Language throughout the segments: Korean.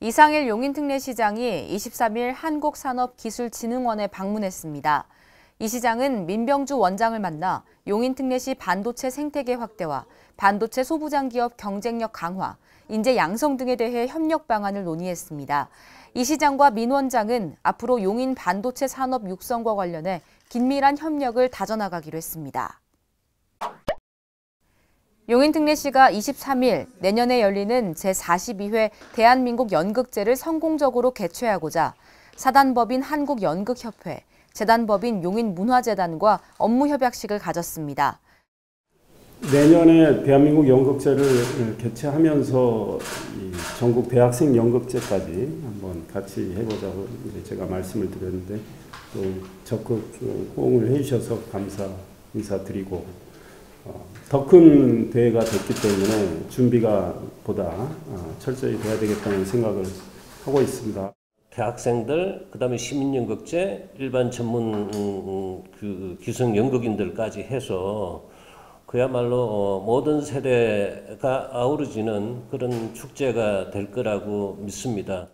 이상일 용인특례시장이 23일 한국산업기술진흥원에 방문했습니다. 이 시장은 민병주 원장을 만나 용인특례시 반도체 생태계 확대와 반도체 소부장 기업 경쟁력 강화, 인재 양성 등에 대해 협력 방안을 논의했습니다. 이 시장과 민 원장은 앞으로 용인 반도체 산업 육성과 관련해 긴밀한 협력을 다져나가기로 했습니다. 용인특례시가 23일 내년에 열리는 제42회 대한민국 연극제를 성공적으로 개최하고자 사단법인 한국연극협회, 재단법인 용인문화재단과 업무협약식을 가졌습니다. 내년에 대한민국 연극제를 개최하면서 이 전국 대학생 연극제까지 한번 같이 해보자고 제가 말씀을 드렸는데 또 적극 호응을 해주셔서 감사 인사드리고 더 큰 대회가 됐기 때문에 준비가 보다 철저히 돼야 되겠다는 생각을 하고 있습니다. 대학생들, 그다음에 시민연극제, 일반 전문 기성 연극인들까지 해서 그야말로 모든 세대가 아우러지는 그런 축제가 될 거라고 믿습니다.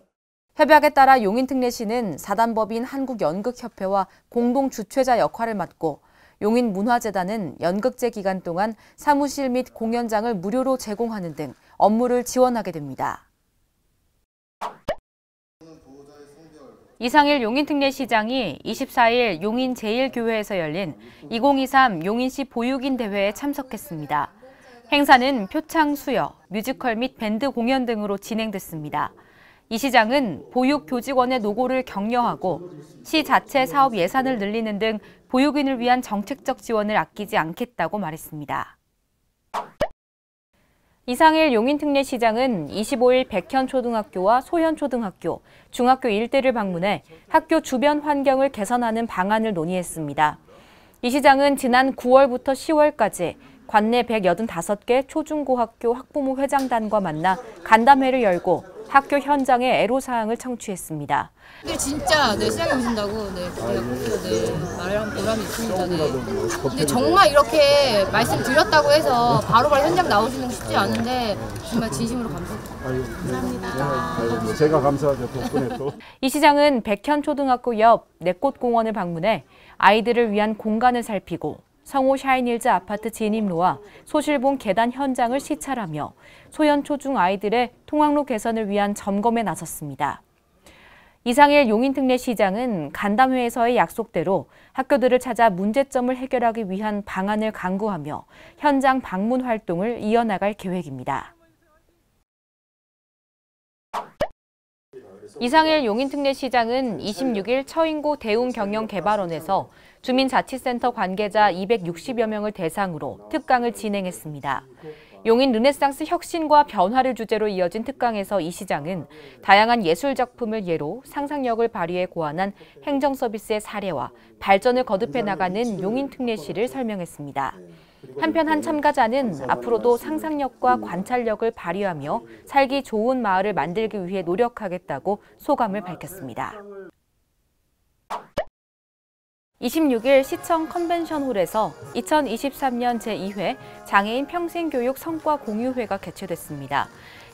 협약에 따라 용인특례시는 사단법인 한국연극협회와 공동 주최자 역할을 맡고 용인문화재단은 연극제 기간 동안 사무실 및 공연장을 무료로 제공하는 등 업무를 지원하게 됩니다. 이상일 용인특례시장이 24일 용인 제1교회에서 열린 2023 용인시 보육인 대회에 참석했습니다. 행사는 표창 수여, 뮤지컬 및 밴드 공연 등으로 진행됐습니다. 이 시장은 보육교직원의 노고를 격려하고 시 자체 사업 예산을 늘리는 등 보육인을 위한 정책적 지원을 아끼지 않겠다고 말했습니다. 이상일 용인특례시장은 25일 백현초등학교와 소현초등학교, 중학교 일대를 방문해 학교 주변 환경을 개선하는 방안을 논의했습니다. 이 시장은 지난 9월부터 10월까지 관내 185개 초중고학교 학부모 회장단과 만나 간담회를 열고 학교 현장의 애로사항을 청취했습니다. 근데 진짜 시장에 오신다고 제가 꼭 말을 한 보람이 있습니다. 근데 정말 이렇게 말씀드렸다고 해서 바로바로 현장 나오시는 게 쉽지 않은데 정말 진심으로 감사합니다. 제가 감사하죠. 덕분에 또. 이 시장은 백현초등학교 옆 내꽃공원을 방문해 아이들을 위한 공간을 살피고 성호 샤인힐즈 아파트 진입로와 소실봉 계단 현장을 시찰하며 소현초중 아이들의 통학로 개선을 위한 점검에 나섰습니다. 이상일 용인특례시장은 간담회에서의 약속대로 학교들을 찾아 문제점을 해결하기 위한 방안을 강구하며 현장 방문 활동을 이어나갈 계획입니다. 이상일 용인특례시장은 26일 처인고 대웅경영개발원에서 주민자치센터 관계자 260여 명을 대상으로 특강을 진행했습니다. 용인 르네상스 혁신과 변화를 주제로 이어진 특강에서 이 시장은 다양한 예술작품을 예로 상상력을 발휘해 고안한 행정서비스의 사례와 발전을 거듭해 나가는 용인특례시를 설명했습니다. 한편 한 참가자는 앞으로도 상상력과 관찰력을 발휘하며 살기 좋은 마을을 만들기 위해 노력하겠다고 소감을 밝혔습니다. 26일 시청 컨벤션홀에서 2023년 제2회 장애인 평생교육 성과 공유회가 개최됐습니다.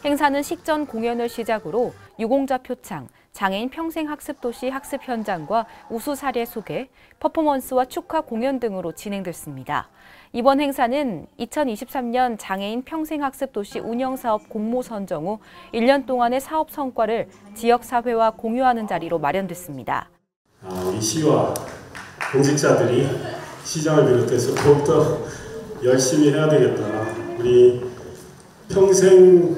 행사는 식전 공연을 시작으로 유공자 표창, 장애인 평생학습도시 학습 현장과 우수 사례 소개, 퍼포먼스와 축하 공연 등으로 진행됐습니다. 이번 행사는 2023년 장애인 평생학습도시 운영사업 공모 선정 후 1년 동안의 사업 성과를 지역사회와 공유하는 자리로 마련됐습니다. 이 시와 공직자들이 시장을 비롯해서 더욱더 열심히 해야 되겠다. 우리 평생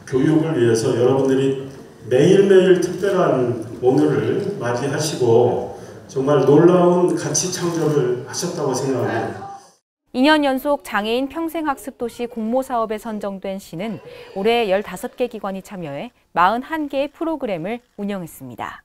교육을 위해서 여러분들이 매일매일 특별한 오늘을 맞이하시고 정말 놀라운 가치 창조를 하셨다고 생각합니다. 2년 연속 장애인 평생학습도시 공모사업에 선정된 시는 올해 15개 기관이 참여해 41개의 프로그램을 운영했습니다.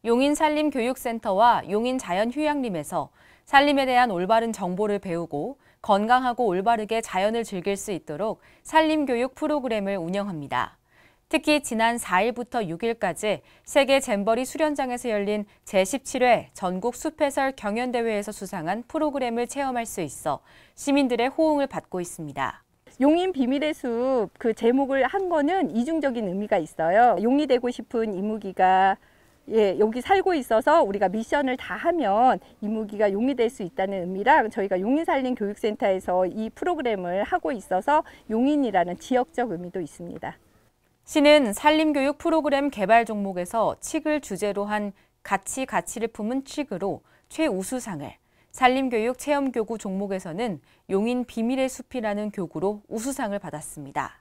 용인산림교육센터와 용인자연휴양림에서 산림에 대한 올바른 정보를 배우고 건강하고 올바르게 자연을 즐길 수 있도록 산림교육 프로그램을 운영합니다. 특히 지난 4일부터 6일까지 세계 잼버리 수련장에서 열린 제17회 전국 숲해설 경연대회에서 수상한 프로그램을 체험할 수 있어 시민들의 호응을 받고 있습니다. 용인 비밀의 숲 그 제목을 한 거는 이중적인 의미가 있어요. 용이 되고 싶은 이무기가 여기 살고 있어서 우리가 미션을 다 하면 이무기가 용이 될 수 있다는 의미랑 저희가 용인산림교육센터에서 이 프로그램을 하고 있어서 용인이라는 지역적 의미도 있습니다. 시는 산림교육 프로그램 개발 종목에서 칡을 주제로 한 가치를 품은 칡으로 최우수상을, 산림교육 체험교구 종목에서는 용인 비밀의 숲이라는 교구로 우수상을 받았습니다.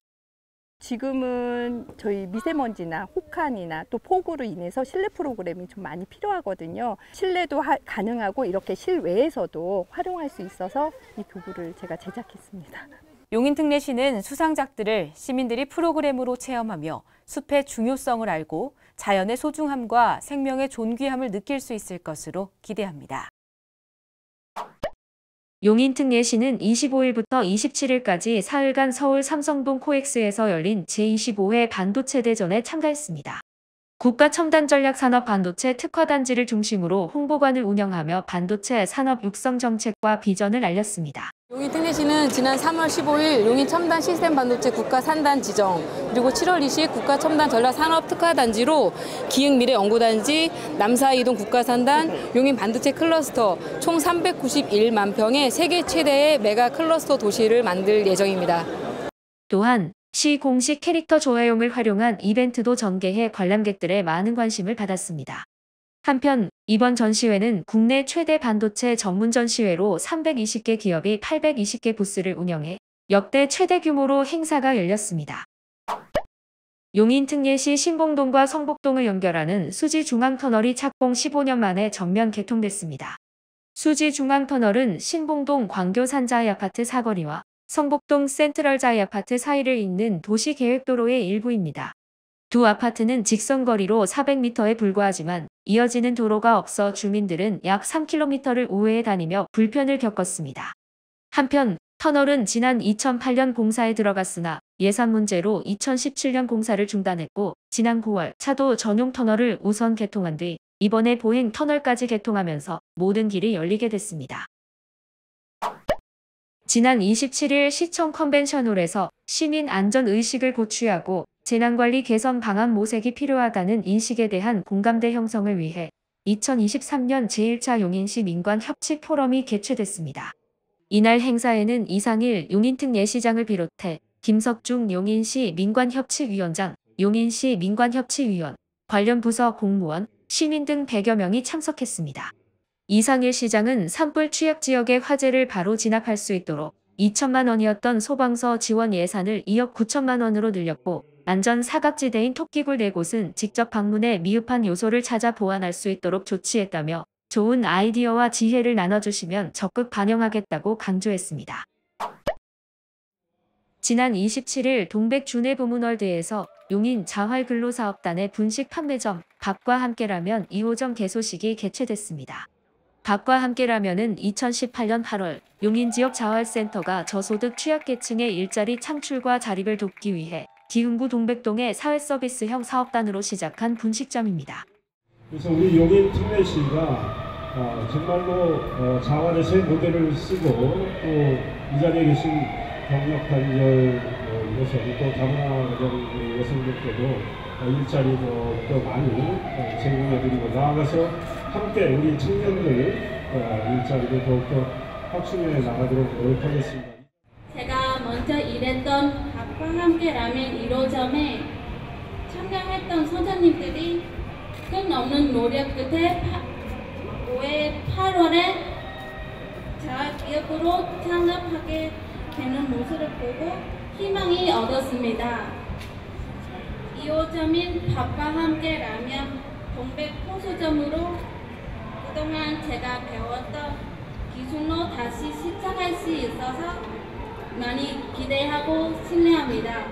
지금은 저희 미세먼지나 혹한이나 또 폭우로 인해서 실내 프로그램이 좀 많이 필요하거든요. 실내도 가능하고 이렇게 실외에서도 활용할 수 있어서 이 교구를 제가 제작했습니다. 용인특례시는 수상작들을 시민들이 프로그램으로 체험하며 숲의 중요성을 알고 자연의 소중함과 생명의 존귀함을 느낄 수 있을 것으로 기대합니다. 용인특례시는 25일부터 27일까지 사흘간 서울 삼성동 코엑스에서 열린 제25회 반도체 대전에 참가했습니다. 국가첨단전략산업 반도체 특화단지를 중심으로 홍보관을 운영하며 반도체 산업 육성 정책과 비전을 알렸습니다. 용인특례시는 지난 3월 15일 용인첨단 시스템 반도체 국가산단 지정, 그리고 7월 20일 국가첨단전략산업특화단지로 기흥미래연구단지, 남사이동 국가산단, 용인 반도체 클러스터 총 391만 평의 세계 최대의 메가 클러스터 도시를 만들 예정입니다. 또한 시 공식 캐릭터 조화용을 활용한 이벤트도 전개해 관람객들의 많은 관심을 받았습니다. 한편 이번 전시회는 국내 최대 반도체 전문 전시회로 320개 기업이 820개 부스를 운영해 역대 최대 규모로 행사가 열렸습니다. 용인특례시 신봉동과 성북동을 연결하는 수지중앙터널이 착공 15년 만에 전면 개통됐습니다. 수지중앙터널은 신봉동 광교산자이 아파트 사거리와 성북동 센트럴자이 아파트 사이를 잇는 도시계획도로의 일부입니다. 두 아파트는 직선거리로 400m에 불과하지만 이어지는 도로가 없어 주민들은 약 3km를 우회해 다니며 불편을 겪었습니다. 한편 터널은 지난 2008년 공사에 들어갔으나 예산 문제로 2017년 공사를 중단했고 지난 9월 차도 전용 터널을 우선 개통한 뒤 이번에 보행 터널까지 개통하면서 모든 길이 열리게 됐습니다. 지난 27일 시청 컨벤션홀에서 시민 안전의식을 고취하고 재난관리 개선 방안 모색이 필요하다는 인식에 대한 공감대 형성을 위해 2023년 제1차 용인시 민관협치 포럼이 개최됐습니다. 이날 행사에는 이상일 용인특례시장을 비롯해 김석중 용인시 민관협치위원장, 용인시 민관협치위원, 관련 부서 공무원, 시민 등 100여 명이 참석했습니다. 이상일 시장은 산불 취약 지역의 화재를 바로 진압할 수 있도록 2천만 원이었던 소방서 지원 예산을 2억 9천만 원으로 늘렸고 안전 사각지대인 토끼굴 4곳은 직접 방문해 미흡한 요소를 찾아 보완할 수 있도록 조치했다며 좋은 아이디어와 지혜를 나눠주시면 적극 반영하겠다고 강조했습니다. 지난 27일 동백주내부문월드에서 용인 자활근로사업단의 분식 판매점 밥과 함께라면 2호점 개소식이 개최됐습니다. 밥과 함께라면은 2018년 8월 용인 지역 자활센터가 저소득 취약계층의 일자리 창출과 자립을 돕기 위해 기흥구 동백동의 사회서비스형 사업단으로 시작한 분식점입니다. 그래서 우리 용인특례시가 정말로 자활의 새 모델을 쓰고 또 이 자리에 계신 경력단절 여성 또 다문화 여성들께도 일자리도 더 많이 제공해드리고 나아가서 함께 우리 청년들 일자리를 더욱더 확충해 나가도록 노력하겠습니다. 제가 먼저 일했던 밥과 함께 라면 1호점에 참여했던 선생님들이 끝없는 노력 끝에 올해 8월에 자기업으로 창업하게 되는 모습을 보고 희망이 얻었습니다. 2호점인 밥과 함께 라면 동백 호수점으로 그동안 제가 배웠던 기술로 다시 시작할 수 있어서 많이 기대하고 신뢰합니다.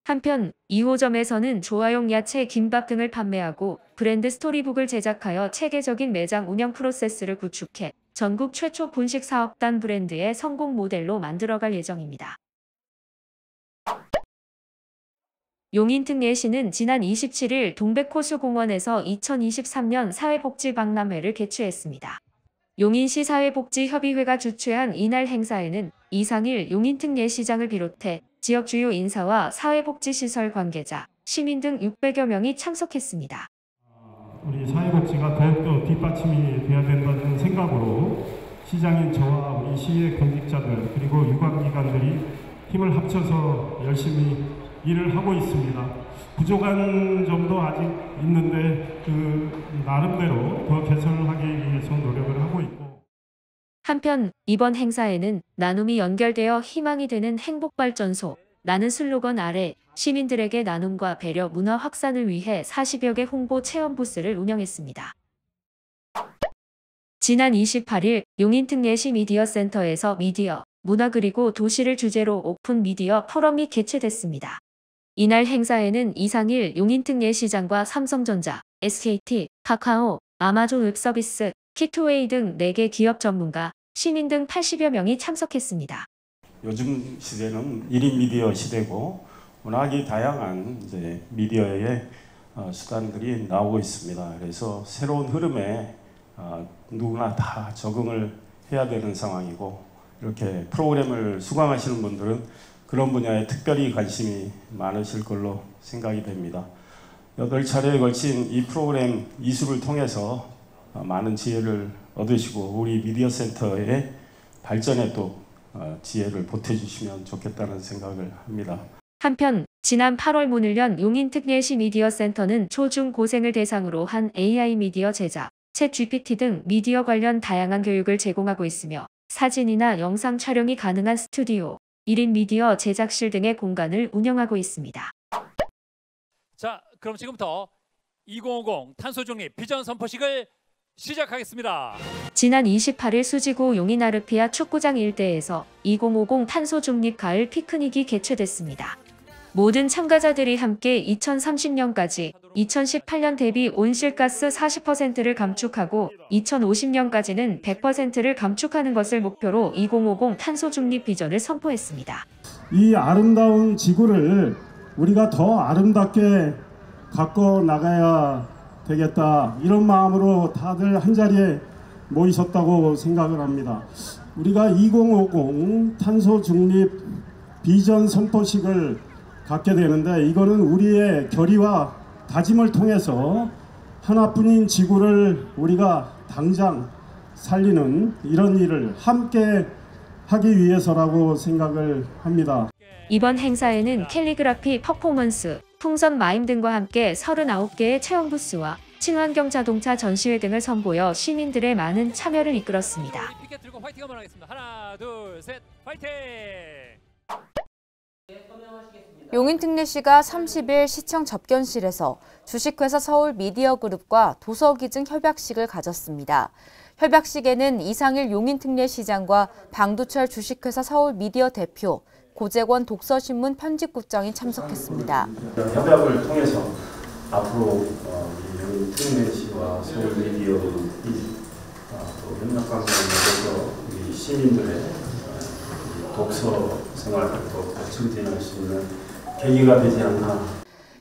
한편 2호점에서는 조화용 야채 김밥 등을 판매하고 브랜드 스토리북을 제작하여 체계적인 매장 운영 프로세스를 구축해 전국 최초 분식 사업단 브랜드의 성공 모델로 만들어갈 예정입니다. 용인특례시는 지난 27일 동백호수공원에서 2023년 사회복지박람회를 개최했습니다. 용인시 사회복지협의회가 주최한 이날 행사에는 이상일 용인특례시장을 비롯해 지역 주요 인사와 사회복지시설 관계자, 시민 등 600여 명이 참석했습니다. 우리 사회복지가 더욱더 뒷받침이 돼야 된다는 생각으로 시장인 저와 우리 시의 공직자들 그리고 유관기관들이 힘을 합쳐서 열심히 일을 하고 있습니다. 부족한 점도 아직 있는데 그 나름대로 더 개선을 하기 위해서 노력을 하고 있고. 한편 이번 행사에는 나눔이 연결되어 희망이 되는 행복발전소 라는 슬로건 아래 시민들에게 나눔과 배려 문화 확산을 위해 40여 개 홍보 체험 부스를 운영했습니다. 지난 28일 용인특례시 미디어센터에서 미디어, 문화 그리고 도시를 주제로 오픈 미디어 포럼이 개최됐습니다. 이날 행사에는 이상일 용인특례시장과 삼성전자, SKT, 카카오, 아마존 웹서비스, 키투웨이 등 4개 기업 전문가, 시민 등 80여 명이 참석했습니다. 요즘 시대는 1인 미디어 시대고 워낙에 다양한 이제 미디어의 수단들이 나오고 있습니다. 그래서 새로운 흐름에 누구나 다 적응을 해야 되는 상황이고 이렇게 프로그램을 수강하시는 분들은 그런 분야에 특별히 관심이 많으실 걸로 생각이 됩니다. 8차례에 걸친 이 프로그램 이수를 통해서 많은 지혜를 얻으시고 우리 미디어 센터의 발전에도 지혜를 보태주시면 좋겠다는 생각을 합니다. 한편 지난 8월 문을 연 용인특례시 미디어센터는 초중고생을 대상으로 한 AI 미디어 제작, 챗GPT 등 미디어 관련 다양한 교육을 제공하고 있으며 사진이나 영상 촬영이 가능한 스튜디오, 1인 미디어 제작실 등의 공간을 운영하고 있습니다. 자, 그럼 지금부터 2050 탄소중립 비전 선포식을 시작하겠습니다. 지난 28일 수지구 용인아르피아 축구장 일대에서 2050 탄소중립 가을 피크닉이 개최됐습니다. 모든 참가자들이 함께 2030년까지 2018년 대비 온실가스 40%를 감축하고 2050년까지는 100%를 감축하는 것을 목표로 2050 탄소중립 비전을 선포했습니다. 이 아름다운 지구를 우리가 더 아름답게 갖고 나가야 되겠다 이런 마음으로 다들 한자리에 모이셨다고 생각을 합니다. 우리가 2050 탄소중립 비전 선포식을 갖게 되는데 이거는 우리의 결의와 다짐을 통해서 하나뿐인 지구를 우리가 당장 살리는 이런 일을 함께 하기 위해서라고 생각을 합니다. 이번 행사에는 캘리그라피 퍼포먼스, 풍선 마임 등과 함께 39개의 체험 부스와 친환경 자동차 전시회 등을 선보여 시민들의 많은 참여를 이끌었습니다. 피켓 들고 화이팅 한번 하겠습니다. 하나, 둘, 셋, 화이팅! 용인특례시가 30일 시청 접견실에서 주식회사 서울미디어그룹과 도서기증 협약식을 가졌습니다. 협약식에는 이상일 용인특례시장과 방두철 주식회사 서울미디어 대표, 고재권 독서신문 편집국장이 참석했습니다. 협약을 통해서 앞으로 용인특례시와 서울미디어그룹이 또 협력관계에서 우리 시민들의 독서 생활을 더 발전할 수 있는 계기가 되지 않나.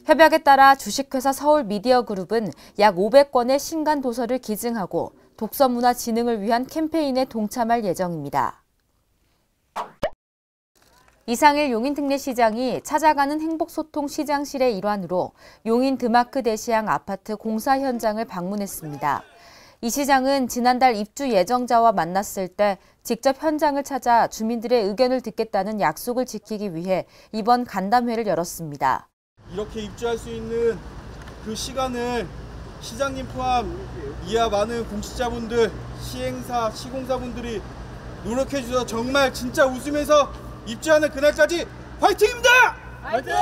협약에 따라 주식회사 서울미디어그룹은 약 500권의 신간 도서를 기증하고 독서문화 진흥을 위한 캠페인에 동참할 예정입니다. 이상일 용인특례시장이 찾아가는 행복소통 시장실의 일환으로 용인 드마크 대시양 아파트 공사 현장을 방문했습니다. 이 시장은 지난달 입주 예정자와 만났을 때 직접 현장을 찾아 주민들의 의견을 듣겠다는 약속을 지키기 위해 이번 간담회를 열었습니다. 이렇게 입주할 수 있는 그 시간을 시장님 포함 이하 많은 공직자분들, 시행사, 시공사분들이 노력해 주셔서 정말 진짜 웃으면서 입주하는 그날까지 화이팅입니다! 화이팅!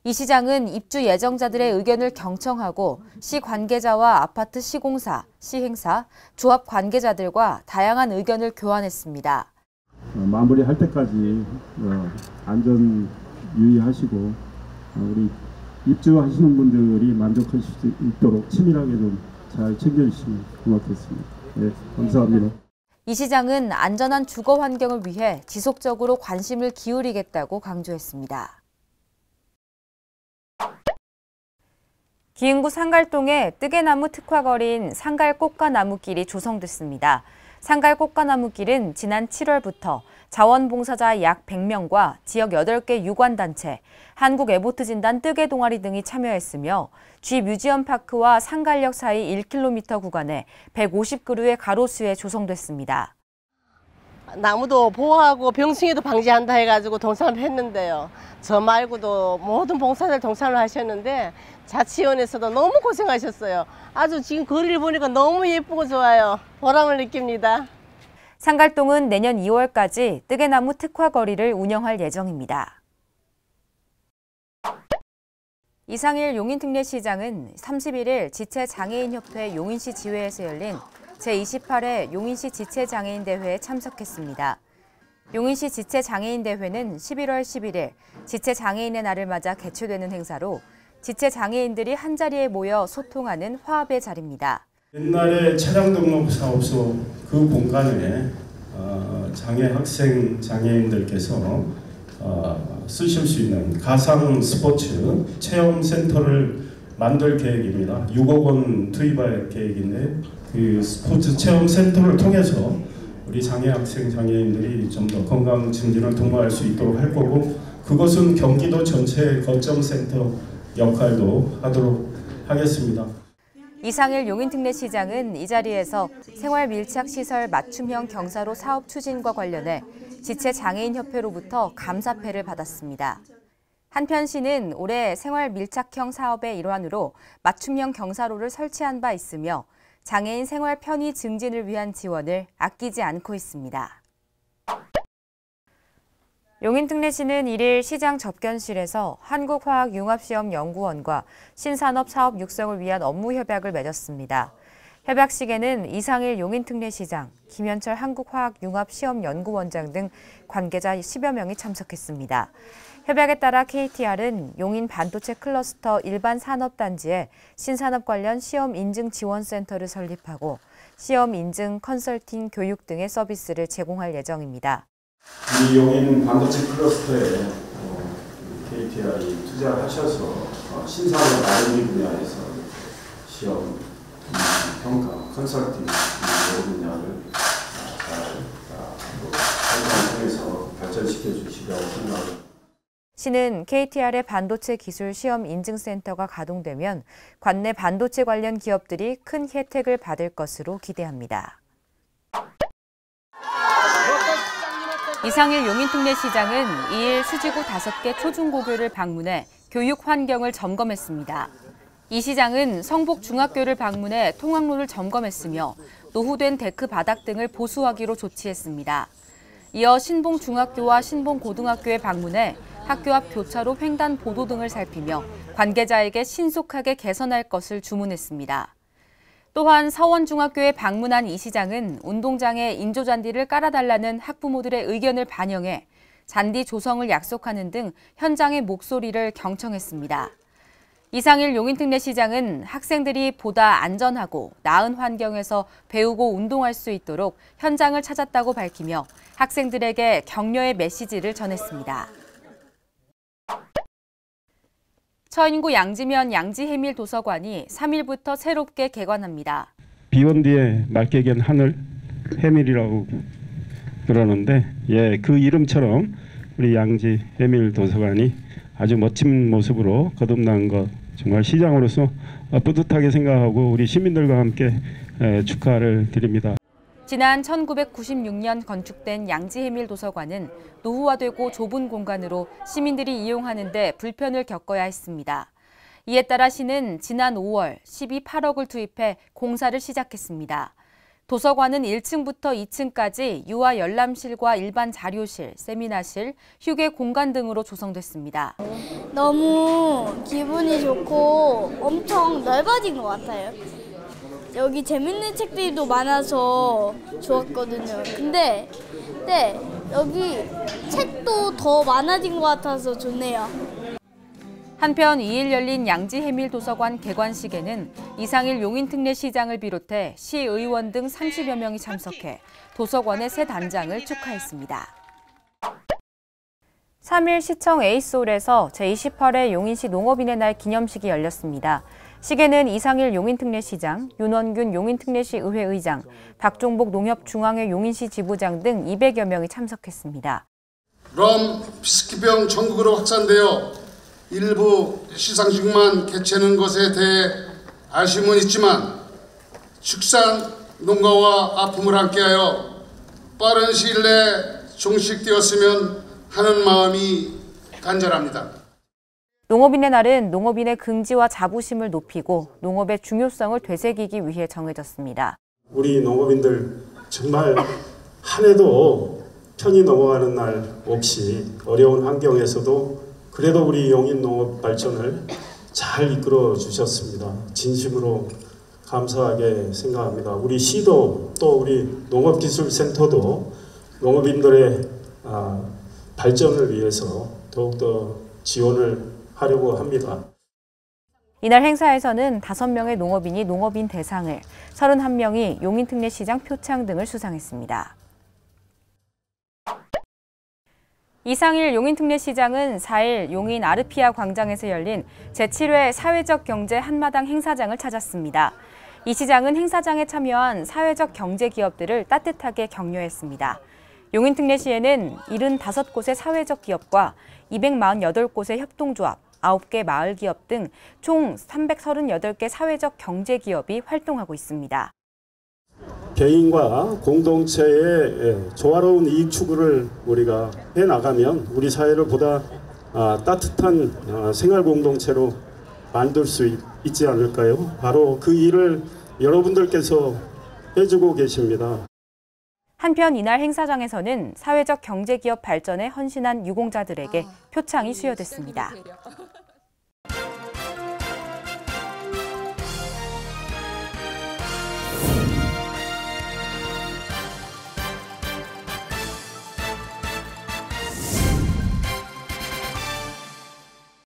이 시장은 입주 예정자들의 의견을 경청하고 시 관계자와 아파트 시공사, 시행사, 조합 관계자들과 다양한 의견을 교환했습니다. 마무리할 때까지 안전 유의하시고 우리 입주하시는 분들이 만족할 수 있도록 치밀하게 좀 잘 챙겨주시면 고맙겠습니다. 네, 감사합니다. 이 시장은 안전한 주거 환경을 위해 지속적으로 관심을 기울이겠다고 강조했습니다. 기흥구 상갈동에 뜨개나무 특화거리인 상갈꽃과 나무길이 조성됐습니다. 상갈 꽃가나무길은 지난 7월부터 자원봉사자 약 100명과 지역 8개 유관단체, 한국에보트진단 뜨개 동아리 등이 참여했으며 G 뮤지엄파크와 상갈역 사이 1km 구간에 150그루의 가로수에 조성됐습니다. 나무도 보호하고 병충해도 방지한다 해가지고 동참을 했는데요. 저 말고도 모든 봉사자들 동참을 하셨는데 자치위원회에서도 너무 고생하셨어요. 아주 지금 거리를 보니까 너무 예쁘고 좋아요. 보람을 느낍니다. 상갈동은 내년 2월까지 뜨개나무 특화거리를 운영할 예정입니다. 이상일 용인특례시장은 31일 지체장애인협회 용인시 지회에서 열린 제28회 용인시 지체장애인대회에 참석했습니다. 용인시 지체장애인대회는 11월 11일 지체장애인의 날을 맞아 개최되는 행사로 지체장애인들이 한자리에 모여 소통하는 화합의 자리입니다. 옛날에 차량 등록 사업소 그 공간에 장애 학생 장애인들께서 쓰실 수 있는 가상 스포츠 체험 센터를 만들 계획입니다. 6억 원 투입할 계획인데 그 스포츠 체험 센터를 통해서 우리 장애 학생 장애인들이 좀 더 건강 증진을 도모할 수 있도록 할 거고, 그것은 경기도 전체 거점 센터 역할도 하도록 하겠습니다. 이상일 용인특례시장은 이 자리에서 생활밀착시설 맞춤형 경사로 사업 추진과 관련해 지체장애인협회로부터 감사패를 받았습니다. 한편 시는 올해 생활밀착형 사업의 일환으로 맞춤형 경사로를 설치한 바 있으며 장애인 생활 편의 증진을 위한 지원을 아끼지 않고 있습니다. 용인특례시는 1일 시장 접견실에서 한국화학융합시험연구원과 신산업 사업 육성을 위한 업무 협약을 맺었습니다. 협약식에는 이상일 용인특례시장, 김현철 한국화학융합시험연구원장 등 관계자 10여 명이 참석했습니다. 협약에 따라 KTR은 용인 반도체 클러스터 일반 산업단지에 신산업 관련 시험 인증 지원센터를 설립하고 시험 인증 컨설팅 교육 등의 서비스를 제공할 예정입니다. 이 용인 반도체 클러스터에 KTR이 투자하셔서 신산업 R&D 분야에서 시험, 평가, 컨설팅 이런 분야를 잘 통해서 발전시켜 주시려고 생각합니다. 시는 KTR의 반도체 기술 시험 인증센터가 가동되면 관내 반도체 관련 기업들이 큰 혜택을 받을 것으로 기대합니다. 이상일 용인특례시장은 2일 수지구 5개 초중고교를 방문해 교육 환경을 점검했습니다. 이 시장은 성북중학교를 방문해 통학로를 점검했으며 노후된 데크 바닥 등을 보수하기로 조치했습니다. 이어 신봉중학교와 신봉고등학교에 방문해 학교 앞 교차로 횡단 보도 등을 살피며 관계자에게 신속하게 개선할 것을 주문했습니다. 또한 서원중학교에 방문한 이 시장은 운동장에 인조잔디를 깔아달라는 학부모들의 의견을 반영해 잔디 조성을 약속하는 등 현장의 목소리를 경청했습니다. 이상일 용인특례시장은 학생들이 보다 안전하고 나은 환경에서 배우고 운동할 수 있도록 현장을 찾았다고 밝히며 학생들에게 격려의 메시지를 전했습니다. 처인구 양지면 양지해밀 도서관이 3일부터 새롭게 개관합니다. 비온 뒤에 맑게 갠 하늘, 해밀이라고 그러는데 그 이름처럼 우리 양지해밀 도서관이 아주 멋진 모습으로 거듭난 것 정말 시장으로서 뿌듯하게 생각하고 우리 시민들과 함께 축하를 드립니다. 지난 1996년 건축된 양지해밀 도서관은 노후화되고 좁은 공간으로 시민들이 이용하는 데 불편을 겪어야 했습니다. 이에 따라 시는 지난 5월 12.8억을 투입해 공사를 시작했습니다. 도서관은 1층부터 2층까지 유아 열람실과 일반 자료실, 세미나실, 휴게 공간 등으로 조성됐습니다. 너무 기분이 좋고 엄청 넓어진 것 같아요. 여기 재밌는 책들도 많아서 좋았거든요. 근데 여기 책도 더 많아진 것 같아서 좋네요. 한편 2일 열린 양지해밀 도서관 개관식에는 이상일 용인특례시장을 비롯해 시의원 등 30여 명이 참석해 도서관의 새 단장을 축하했습니다. 3일 시청 에이스홀에서 제28회 용인시 농업인의 날 기념식이 열렸습니다. 시계는 이상일 용인특례시장, 윤원균 용인특례시 의회의장, 박종복 농협중앙회 용인시 지부장 등 200여 명이 참석했습니다. 럼 피스키병 전국으로 확산되어 일부 시상식만 개최하는 것에 대해 아쉬움은 있지만 축산 농가와 아픔을 함께하여 빠른 시일 내에 종식되었으면 하는 마음이 간절합니다. 농업인의 날은 농업인의 긍지와 자부심을 높이고 농업의 중요성을 되새기기 위해 정해졌습니다. 우리 농업인들 정말 한 해도 편히 넘어가는 날 없이 어려운 환경에서도 그래도 우리 용인 농업 발전을 잘 이끌어 주셨습니다. 진심으로 감사하게 생각합니다. 우리 시도 또 우리 농업기술센터도 농업인들의 발전을 위해서 더욱더 지원을 하려고 합니다. 이날 행사에서는 5명의 농업인이 농업인 대상을, 31명이 용인특례시장 표창 등을 수상했습니다. 이상일 용인특례시장은 4일 용인 아르피아 광장에서 열린 제7회 사회적 경제 한마당 행사장을 찾았습니다. 이 시장은 행사장에 참여한 사회적 경제 기업들을 따뜻하게 격려했습니다. 용인특례시에는 75곳의 사회적 기업과 248곳의 협동조합, 9개 마을 기업 등 총 338개 사회적 경제 기업이 활동하고 있습니다. 개인과 공동체의 조화로운 이익 추구를 우리가 해나가면 우리 사회를 보다 따뜻한 생활 공동체로 만들 수 있지 않을까요? 바로 그 일을 여러분들께서 해주고 계십니다. 한편 이날 행사장에서는 사회적 경제기업 발전에 헌신한 유공자들에게 표창이 수여됐습니다.